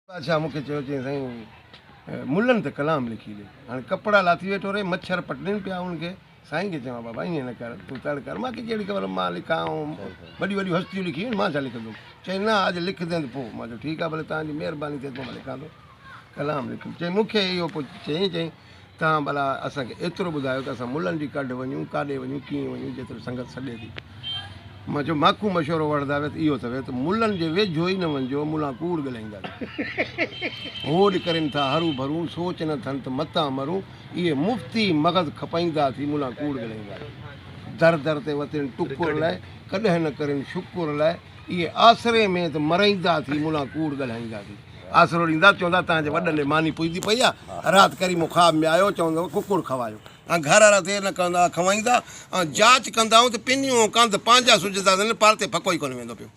अच्छा मूंखे चयो चई साईं मुलनि ते कलाम लिखी ॾे। हाणे कपिड़ा लाथी वेठो रहे, मच्छर पटनि पिया उनखे। साईं खे चवां बाबा ईअं न कर, तूं तड़ कर, मूंखे कहिड़ी ख़बर मां लिखां, वॾी वॾी हस्तियूं लिखी आहिनि, मां छा लिखंदुमि। चई न अॼु लिखंदे त पोइ। मां चयो ठीकु आहे, भले तव्हांजी महिरबानी थिए त मां लिखां थो, कलाम लिखुमि। चई मूंखे इहो पोइ चई तव्हां भला असांखे एतिरो ॿुधायो त असां मुलनि जी कढ वञूं, काॾे वञूं, कीअं वञूं, जेतिरो संगत सॾे थी। मां चयो माखू मशवरो वठंदा त इहो अथव त मुलनि जे वेझो ई न वञिजो, मुला कूड़ ॻाल्हाईंदा। होॾ करनि था हरू भरूं, सोच न थियनि त मतां मरूं, इहे मुफ़्ती मग़ज़ खपाईंदा थी मुला कूड़ ॻाल्हाईंदा। दर दर ते वतिन टुकुर लाइ, कॾहिं न करनि शुकुर लाइ, इहे आसरे में त मराईंदा थी मुला कूड़ ॻाल्हाईंदा थी। आसरो ॾींदा, चवंदा तव्हांजे वॾनि मानी पुॼंदी पई आहे, राति करी मूं ख़्वाब में आयो, चवंदो कुकुड़ खवायो। ऐं घर वारा देरि न कंदा खवाईंदा, ऐं जांच कंदा त पिनियूं कंद पंहिंजा सुझंदा आहिनि, पाण ते फको ई कोन वेंदो पियो।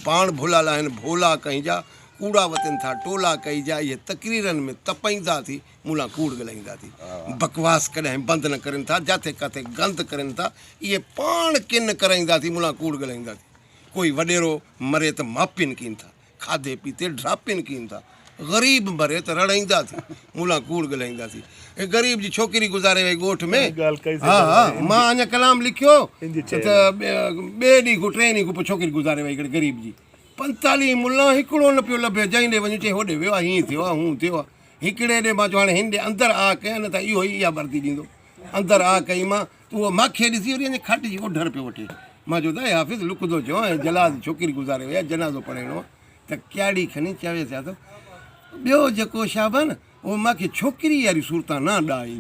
पाण भुलियल आहिनि, भोला कईंजा, कूड़ा वतिन था टोला कईजा, इहे तकरीरनि में तपाईंदा थी मुला कूड़ ॻाल्हाईंदा थी। बकवास कॾहिं बंदि न करनि था, जिते किथे गंद करनि था, इहे पाण किन कराईंदा थी मुला कूड़ ॻाल्हाईंदा थी। कोई वॾेरो मरे त मापिन कीन था, खाधे पीते ड्रापिन कीन था, ग़रीब मरे त रड़ाईंदा थी, मुला कूड़ ॻाल्हाईंदा थी। हे ग़रीब जी छोकिरी गुज़ारे वई ॻोठ में, हा हा, मां अञा कलाम लिखियो त ॿिए ॾींहुं खां टे ॾींहं खां पोइ छोकिरी गुज़ारे वई हिकिड़े ग़रीब जी। 45 मुला हिकिड़ो न पियो लभे, जंहिं ॾे वञूं चई होॾे वियो आहे, हीअं थियो आहे, हूअं थियो आहे। हिकिड़े ॾे मां चयो हाणे हिन ॾे अंदरि आ कयां न त इहो ई इहा वर्दी ॾींदो। अंदरि आ कई मां, त उहो माखे ॾिसी वरी अञा खट जी ओढर पियो वठे। मां चयो त हाफ़िज़ लुकंदो चयो, ऐं जलाद छोकिरी गुज़ारे वई आहे, जनाज़ो पढ़ाइणो आहे, त क्याड़ी खणी चवे पिया थो। ॿियो जेको शाबन उहो मूंखे छोकिरी वारी सूरतां न ॾाई।